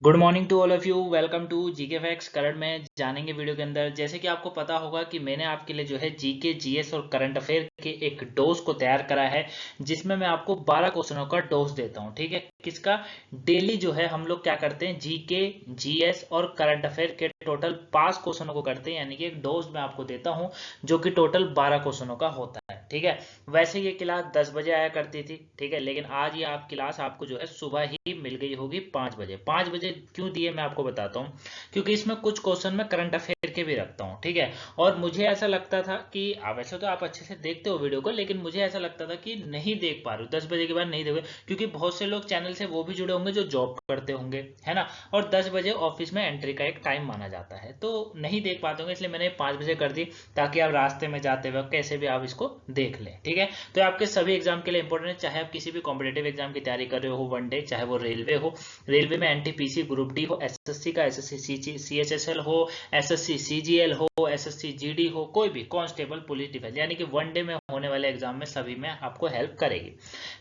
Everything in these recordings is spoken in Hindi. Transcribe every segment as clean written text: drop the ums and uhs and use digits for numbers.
Good morning to all of you. Welcome to GK facts. Current में जानेंगे वीडियो के अंदर। जैसे कि आपको पता होगा कि मैंने आपके लिए जो है जीके जीएस और करंट अफेयर के एक डोज को तैयार करा है, जिसमें मैं आपको 12 क्वेश्चनों का डोज देता हूं। ठीक है, किसका? डेली जो है हम लोग क्या करते हैं, जीके जीएस और करंट अफेयर के टोटल 5 क्वेश्चनों को करते हैं, यानी कि एक डोज मैं आपको देता हूं जो कि टोटल 12 क्वेश्चनों का होता है। ठीक है, वैसे ये क्लास 10 बजे आया करती थी, ठीक है, लेकिन आज ये आप क्लास आपको जो है सुबह ही मिल गई होगी 5 बजे। 5 बजे क्यों दिए मैं आपको बताता हूँ, क्योंकि इसमें कुछ क्वेश्चन मैं करंट अफेयर के भी रखता हूँ। ठीक है, और मुझे ऐसा लगता था कि वैसे तो आप अच्छे से देखते हो वीडियो को, लेकिन मुझे ऐसा लगता था कि नहीं देख पा रहे हो, 10 बजे के बाद नहीं देखोगे, क्योंकि बहुत से लोग चैनल से वो भी जुड़े होंगे जो जॉब करते होंगे, है ना, और 10 बजे ऑफिस में एंट्री का एक टाइम माना जाता है, तो नहीं देख पाते होंगे, इसलिए मैंने 5 बजे कर दी, ताकि आप रास्ते में जाते वक्त कैसे भी आप इसको देख लें। ठीक है, तो आपके सभी एग्जाम के लिए इंपॉर्टेंट है, चाहे आप किसी भी कॉम्पिटेटिव एग्जाम की तैयारी कर रहे हो वन डे, चाहे वो रेलवे हो, रेलवे में एनटीपीसी ग्रुप डी हो, एसएससी का एसएससी सीएचएसएल हो, एसएससी सीजीएल हो, एसएससी जीडी हो, कोई भी कांस्टेबल पुलिस डिफेंस, यानी कि वन डे में होने वाले एग्जाम में सभी में आपको हेल्प करेगी।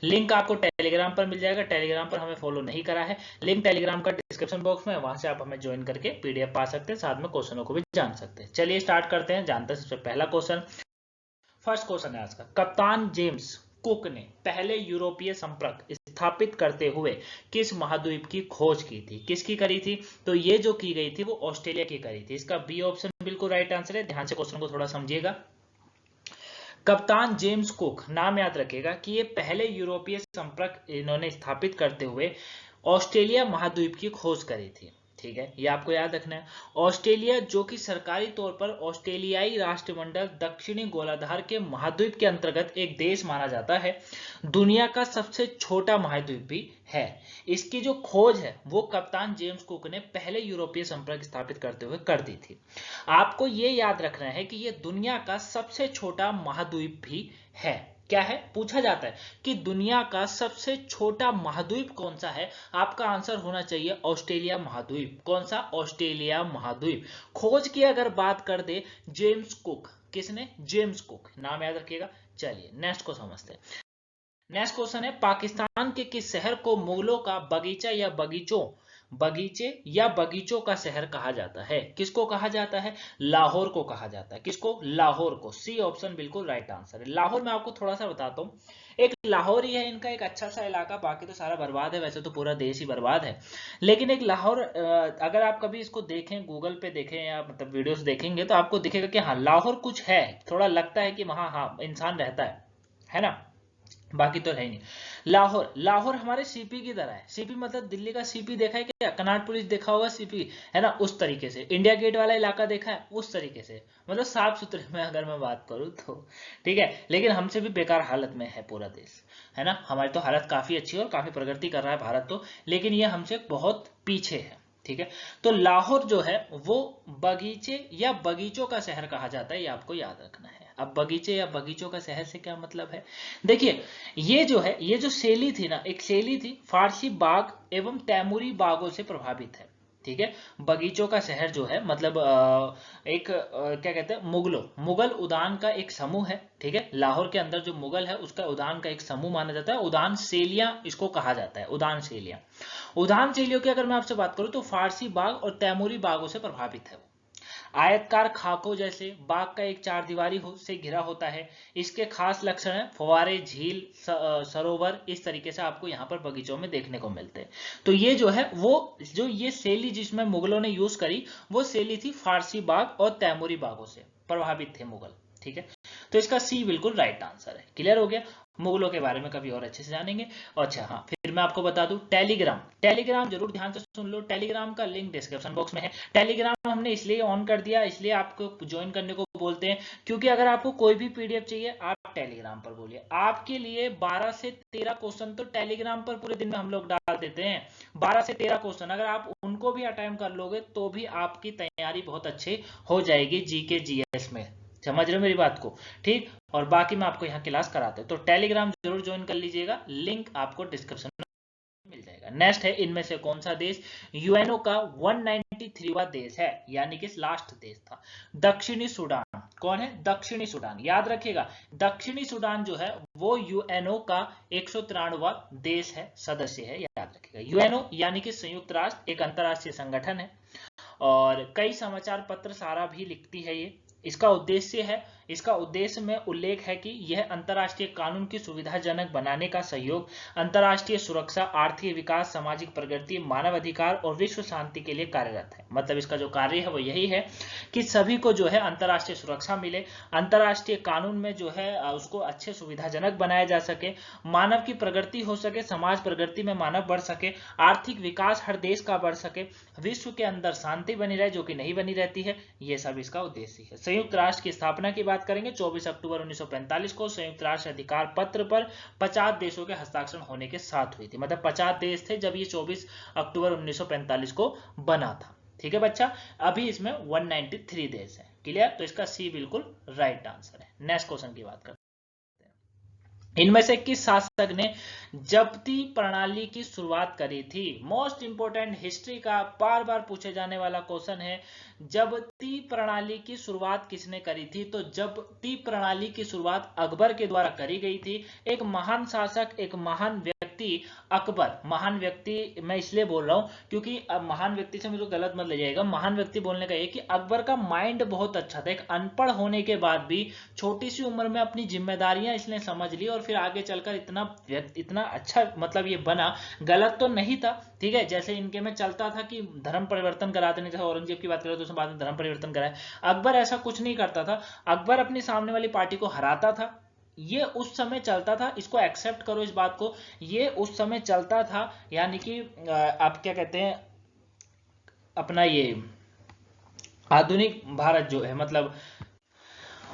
लिंक आपको टेलीग्राम पर मिल जाएगा। टेलीग्राम पर हमें फॉलो नहीं करा है, लिंक टेलीग्राम का डिस्क्रिप्शन बॉक्स में, वहां से आप हमें ज्वाइन करके पीडीएफ पा सकते हैं, साथ में क्वेश्चनों को भी जान सकते हैं। चलिए स्टार्ट करते हैं, जानते हैं सबसे पहला क्वेश्चन। फर्स्ट क्वेश्चन है आज का, कप्तान जेम्स कुक ने पहले यूरोपीय संपर्क स्थापित करते हुए किस महाद्वीप की खोज की थी? किसकी करी थी? तो ये जो की गई थी वो ऑस्ट्रेलिया की करी थी। इसका बी ऑप्शन बिल्कुल राइट आंसर है। ध्यान से क्वेश्चन को थोड़ा समझिएगा। कप्तान जेम्स कुक, नाम याद रखिएगा कि ये पहले यूरोपीय संपर्क इन्होंने स्थापित करते हुए ऑस्ट्रेलिया महाद्वीप की खोज करी थी। ठीक है, ये आपको याद रखना है। ऑस्ट्रेलिया जो कि सरकारी तौर पर ऑस्ट्रेलियाई राष्ट्रमंडल दक्षिणी गोलार्ध के महाद्वीप के अंतर्गत एक देश माना जाता है, दुनिया का सबसे छोटा महाद्वीप भी है। इसकी जो खोज है वो कप्तान जेम्स कुक ने पहले यूरोपीय संपर्क स्थापित करते हुए कर दी थी। आपको ये याद रखना है कि ये दुनिया का सबसे छोटा महाद्वीप भी है। क्या है, पूछा जाता है कि दुनिया का सबसे छोटा महाद्वीप कौन सा है, आपका आंसर होना चाहिए ऑस्ट्रेलिया महाद्वीप। कौन सा? ऑस्ट्रेलिया महाद्वीप। खोज की अगर बात कर दे जेम्स कुक, किसने? जेम्स कुक, नाम याद रखिएगा। चलिए नेक्स्ट को समझते हैं। नेक्स्ट क्वेश्चन है, पाकिस्तान के किस शहर को मुगलों का बगीचा या बगीचों का शहर कहा जाता है? किसको कहा जाता है? लाहौर को कहा जाता है। किसको? लाहौर को। सी ऑप्शन बिल्कुल राइट आंसर है। लाहौर में आपको थोड़ा सा बताता हूँ, एक लाहौर ही है इनका एक अच्छा सा इलाका, बाकी तो सारा बर्बाद है, वैसे तो पूरा देश ही बर्बाद है, लेकिन एक लाहौर, अगर आप कभी इसको देखें, गूगल पे देखें या मतलब वीडियोस देखेंगे, तो आपको दिखेगा कि हाँ लाहौर कुछ है, थोड़ा लगता है कि वहाँ हाँ इंसान रहता है ना, बाकी तो है ही नहीं। लाहौर, लाहौर हमारे सीपी की तरह है। सीपी मतलब दिल्ली का सीपी देखा है क्या? कनाट पुलिस देखा होगा, सीपी है ना, उस तरीके से। इंडिया गेट वाला इलाका देखा है, उस तरीके से, मतलब साफ सुथरे में अगर मैं बात करूँ तो। ठीक है, लेकिन हमसे भी बेकार हालत में है पूरा देश, है ना। हमारी तो हालत काफी अच्छी है और काफी प्रगति कर रहा है भारत तो, लेकिन ये हमसे बहुत पीछे है। ठीक है, तो लाहौर जो है वो बगीचे या बगीचों का शहर कहा जाता है, ये आपको याद रखना है। अब बगीचे या बगीचों का शहर से क्या मतलब है? देखिए, ये जो है, ये जो शैली थी ना, एक शैली थी, फारसी बाग एवं तैमूरी बागों से प्रभावित है। ठीक है, बगीचों का शहर जो है मतलब क्या कहते हैं, मुगल उद्यान का एक समूह है। ठीक है, लाहौर के अंदर जो मुगल है उसका उद्यान का एक समूह माना जाता है, उद्यान शैलियां इसको कहा जाता है, उद्यान शैलियां। उद्यान शैलियों की अगर मैं आपसे बात करूं तो फारसी बाग और तैमूरी बागों से प्रभावित है। आयतकार खाकों जैसे बाग का एक चार दीवारी से घिरा होता है। इसके खास लक्षण है फव्वारे, झील, सरोवर, इस तरीके से आपको यहाँ पर बगीचों में देखने को मिलते हैं। तो ये जो है वो जो ये शैली जिसमें मुगलों ने यूज करी, वो शैली थी फारसी बाग और तैमूरी बागों से प्रभावित थे मुगल। ठीक है, तो इसका सी बिल्कुल राइट आंसर है। क्लियर हो गया? मुगलों के बारे में कभी और अच्छे से जानेंगे। अच्छा हाँ, फिर मैं आपको बता दूं, टेलीग्राम, टेलीग्राम जरूर ध्यान से सुन लो, टेलीग्राम का लिंक डिस्क्रिप्शन बॉक्स में है। टेलीग्राम हमने इसलिए ऑन कर दिया, इसलिए आपको ज्वाइन करने को बोलते हैं, क्योंकि अगर आपको कोई भी पीडीएफ चाहिए आप टेलीग्राम पर बोलिए, आपके लिए 12 से 13 क्वेश्चन तो टेलीग्राम पर पूरे दिन में हम लोग डाल देते हैं। 12 से 13 क्वेश्चन अगर आप उनको भी अटेम्प्ट कर लोगे तो भी आपकी तैयारी बहुत अच्छी हो जाएगी जीके जीएस में। समझ रहे हो मेरी बात को? ठीक, और बाकी मैं आपको यहाँ क्लास कराते हैं, तो टेलीग्राम जरूर ज्वाइन कर लीजिएगा, लिंक आपको डिस्क्रिप्शन मिल जाएगा। नेक्स्ट है, इनमें से कौन सा देश यूएनओ का 193वां देश है, यानी कि लास्ट देश था? दक्षिणी सूडान, कौन है? दक्षिणी सूडान। याद रखिएगा, दक्षिणी सूडान जो है वो यूएनओ का 193वां देश है, सदस्य है। याद रखिएगा, यूएनओ यानी कि संयुक्त राष्ट्र, एक अंतरराष्ट्रीय संगठन है और कई समाचार पत्र सारा भी लिखती है ये। इसका उद्देश्य में उल्लेख है कि यह अंतर्राष्ट्रीय कानून की सुविधाजनक बनाने का सहयोग, अंतर्राष्ट्रीय सुरक्षा, आर्थिक विकास, सामाजिक प्रगति, मानव अधिकार और विश्व शांति के लिए कार्यरत है। मतलब इसका जो कार्य है वो यही है कि सभी को जो है अंतर्राष्ट्रीय सुरक्षा मिले, अंतर्राष्ट्रीय कानून में जो है उसको अच्छे सुविधाजनक बनाया जा सके, मानव की प्रगति हो सके, समाज प्रगति में मानव बढ़ सके, आर्थिक विकास हर देश का बढ़ सके, विश्व के अंदर शांति बनी रहे जो कि नहीं बनी रहती है। ये सब इसका उद्देश्य है। संयुक्त राष्ट्र की स्थापना की बात करेंगे 24 अक्टूबर 1945 को संयुक्त राष्ट्र अधिकार पत्र पर 50 देशों के हस्ताक्षर होने के साथ हुई थी। मतलब 50 देश थे जब ये 24 अक्टूबर 1945 को बना था। ठीक है बच्चा, अभी इसमें 193 देश है। क्लियर? तो इसका सी बिल्कुल राइट आंसर है। नेक्स्ट क्वेश्चन की बात करते हैं। इनमें से किस शासक ने जब्ती प्रणाली की शुरुआत करी थी? मोस्ट इंपोर्टेंट, हिस्ट्री का बार बार पूछे जाने वाला क्वेश्चन है। जब्ती प्रणाली की शुरुआत किसने करी थी? तो जब्ती प्रणाली की शुरुआत अकबर के द्वारा करी गई थी। एक महान शासक, एक महान व्यक्ति अकबर, महान व्यक्ति मैं इसलिए बोल रहा हूं क्योंकि अब महान व्यक्ति से मुझे गलत मत ले जाएगा। महान व्यक्ति बोलने का ये कि अकबर का माइंड बहुत अच्छा था। एक अनपढ़ होने के बाद भी छोटी सी उम्र में अपनी जिम्मेदारियां इसने समझ ली और फिर आगे चलकर इतना अच्छा मतलब ये बना। गलत तो नहीं था, ठीक है। जैसे इनके में चलता था कि धर्म परिवर्तन करा देने, जैसे औरंगजेब की बात करें तो उसने बाद में धर्म परिवर्तन कराया। अकबर ऐसा कुछ नहीं करता था। अकबर अपनी सामने वाली पार्टी को हराता था। ये उस समय चलता था, इसको एक्सेप्ट करो इस बात को, ये उस समय चलता था। यानी कि आप क्या कहते हैं, अपना ये आधुनिक भारत जो है, मतलब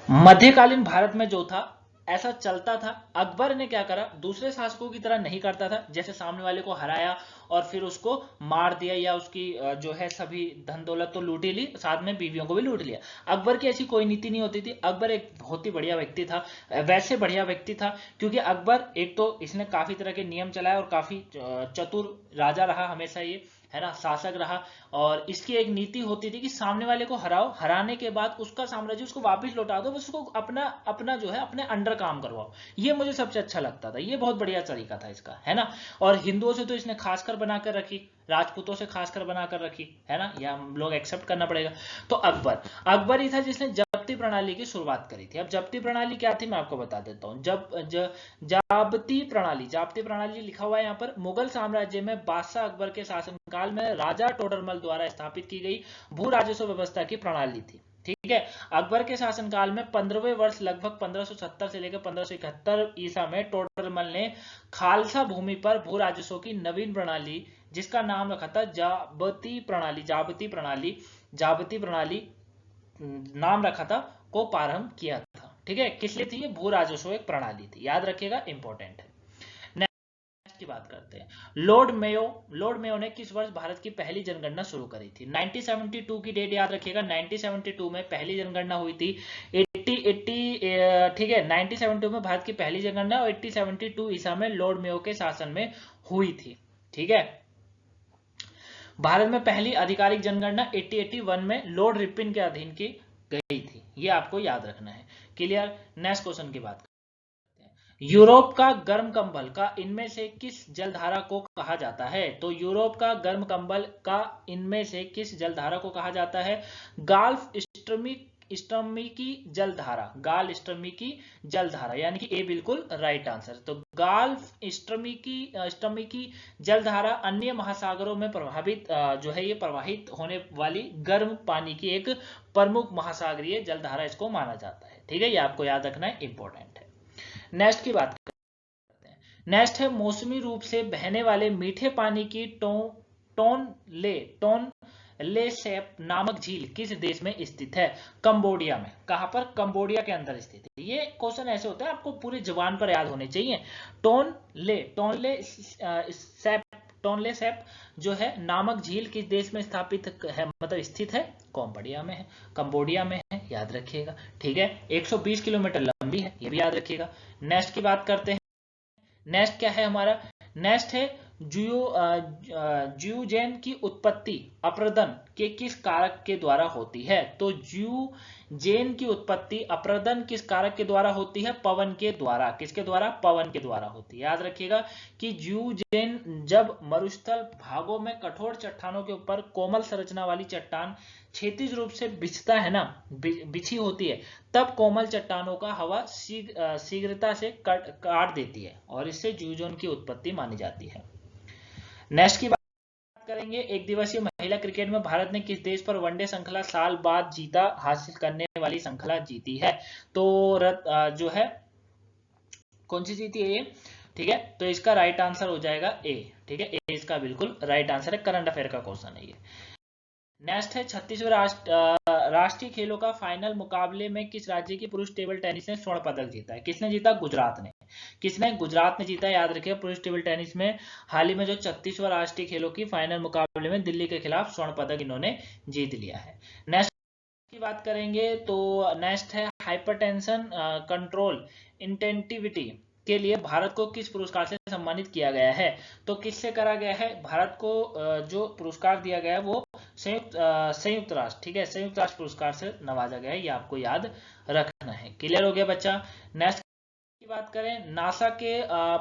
मध्यकालीन भारत में जो था ऐसा चलता था। अकबर ने क्या करा, दूसरे शासकों की तरह नहीं करता था, जैसे सामने वाले को हराया और फिर उसको मार दिया या उसकी जो है सभी धन दौलत तो लूट ही ली, साथ में बीवियों को भी लूट लिया। अकबर की ऐसी कोई नीति नहीं होती थी। अकबर एक बहुत ही बढ़िया व्यक्ति था। वैसे बढ़िया व्यक्ति था क्योंकि अकबर एक तो इसने काफी तरह के नियम चलाए और काफी चतुर राजा रहा हमेशा, ये है ना, शासक रहा। और इसकी एक नीति होती थी कि सामने वाले को हराओ, हराने के बाद उसका साम्राज्य उसको वापस लौटा दो, बस उसको अपना जो है अपने अंडर काम करवाओ। ये मुझे सबसे अच्छा लगता था, ये बहुत बढ़िया तरीका था इसका, है ना। और हिंदुओं से तो इसने खासकर बनाकर रखी, राजपूतों से खासकर बनाकर रखी, है ना, या हम लोग एक्सेप्ट करना पड़ेगा। तो अकबर ही था जिसने जब्ती प्रणाली की शुरुआत करी थी। अब जब्ती प्रणाली क्या थी मैं आपको बता देता हूं। जाब्ती प्रणाली लिखा हुआ है यहाँ पर। मुगल साम्राज्य में बादशाह अकबर के शासनकाल में राजा टोडरमल द्वारा स्थापित की गई भू राजस्व व्यवस्था की प्रणाली थी। ठीक है। अकबर के शासनकाल में 15वें वर्ष लगभग 1570 से लेकर 1571 ईसा में टोडरमल ने खालसा भूमि पर भू राजस्व की नवीन प्रणाली, जिसका नाम रखा था जाब्ती प्रणाली नाम रखा था, को प्रारंभ किया था। ठीक है। किस लिए थी ये? भू राजस्व एक प्रणाली थी। याद रखिएगा, इंपॉर्टेंट है। नेक्स्ट की बात करते हैं। लॉर्ड मेयो ने किस वर्ष भारत की पहली जनगणना शुरू करी थी? 1972 की डेट याद रखिएगा। 1972 में पहली जनगणना हुई थी। 80 ठीक है, 1972 में भारत की पहली जनगणना और 1872 ईसा में लॉर्ड मेयो के शासन में हुई थी। ठीक है। भारत में पहली आधिकारिक जनगणना 1881 में लॉर्ड रिपिन के अधीन की गई थी। ये आपको याद रखना है। क्लियर? नेक्स्ट क्वेश्चन की बात करते हैं। यूरोप का गर्म कंबल का इनमें से किस जलधारा को कहा जाता है? तो यूरोप का गर्म कंबल का इनमें से किस जलधारा को कहा जाता है? गाल्फ स्ट्रीम की जलधारा, यानी कि ए बिल्कुल राइट आंसर। तो गाल्फ स्ट्रीम की जलधारा अन्य महासागरों में प्रभावित जो है ये प्रवाहित होने वाली गर्म पानी की एक प्रमुख महासागरीय जलधारा इसको माना जाता है। ठीक है, ये आपको याद रखना है, इंपॉर्टेंट है। नेक्स्ट की बात करते हैं। नेक्स्ट है मौसमी रूप से बहने वाले मीठे पानी की टोनले सैप नामक झील किस देश में स्थित है? कंबोडिया में। कहां पर? कंबोडिया के अंदर स्थित है। ये क्वेश्चन ऐसे होते हैं आपको पूरी जुबान पर याद होने चाहिए। टोनले सैप जो है नामक झील किस देश में स्थापित है, मतलब स्थित है? कंबोडिया में है, याद रखिएगा। ठीक है। 120 किलोमीटर लंबी है, ये भी याद रखिएगा। नेक्स्ट की बात करते हैं। नेक्स्ट क्या है हमारा? नेक्स्ट है ज्यूजेन की उत्पत्ति अप्रदन के किस कारक के द्वारा होती है? तो ज्यूजेन की उत्पत्ति अप्रदन किस कारक के द्वारा होती है? पवन के द्वारा। किसके द्वारा? पवन के द्वारा होती है। याद रखिएगा कि ज्यूजेन जब मरुस्थल भागों में कठोर चट्टानों के ऊपर कोमल संरचना वाली चट्टान क्षैतिज रूप से बिछता है ना, बिछी होती है, तब कोमल चट्टानों का हवा शीघ्रता से काट देती है और इससे ज्यूजोन की उत्पत्ति मानी जाती है। नेक्स्ट की बात करेंगे, एक दिवसीय महिला क्रिकेट में भारत ने किस देश पर वनडे श्रृंखला साल बाद जीता हासिल करने वाली श्रृंखला जीती है? तो जो है कौन सी जीती है ये? ठीक है, तो इसका राइट आंसर हो जाएगा ए। ठीक है, ए इसका बिल्कुल राइट आंसर है, करंट अफेयर का क्वेश्चन है ये। नेक्स्ट है 36वें राष्ट्रीय खेलों का फाइनल मुकाबले में किस राज्य की पुरुष टेबल टेनिस ने स्वर्ण पदक जीता है? किसने जीता? गुजरात ने। किसने? गुजरात ने जीता। याद रखिए पुरुष टेबल टेनिस में हाल ही में जो 36वां राष्ट्रीय खेलों की फाइनल मुकाबले में दिल्ली के खिलाफ स्वर्ण पदक इन्होंने जीत लिया है। नेक्स्ट की बात करेंगे तो नेक्स्ट है हाइपरटेंशन कंट्रोल इंटेंटिविटी के लिए भारत को किस पुरस्कार से सम्मानित किया गया है? तो किससे करा गया है? भारत को जो पुरस्कार दिया गया है वो संयुक्त राष्ट्र, ठीक है, संयुक्त राष्ट्र पुरस्कार से नवाजा गया है, ये आपको याद रखना है। क्लियर हो गया बच्चा? नेक्स्ट की बात करें, नासा के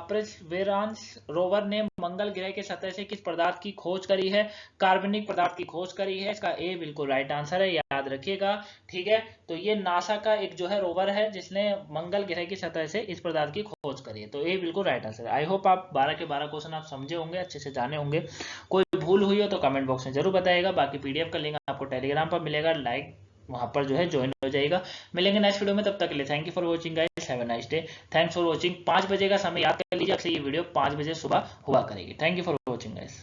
परसेवरेंस रोवर ने मंगल ग्रह के सतह से किस पदार्थ की खोज करी है? कार्बनिक पदार्थ की खोज करी है। इसका ए बिल्कुल राइट आंसर है, याद रखिएगा। ठीक है, तो ये नासा का एक जो है रोवर है जिसने मंगल ग्रह की सतह से इस पदार्थ की खोज करी है, तो ए बिल्कुल राइट आंसर है। आई होप आप 12 के 12 क्वेश्चन आप समझे होंगे, अच्छे से जाने होंगे। कोई भूल हुई हो तो कमेंट बॉक्स में जरूर बताइएगा। बाकी पीडीएफ का लिंक आपको टेलीग्राम पर मिलेगा, लाइक वहां पर जो है ज्वाइन हो जाएगा। मिलेंगे नेक्स्ट वीडियो में, तब तक के लिए thank you for watching guys, have a nice day. Thanks for watching. 5 बजे का समय याद कर लीजिए, अक्सर ये वीडियो 5 बजे सुबह हुआ करेगी। Thank you for watching guys.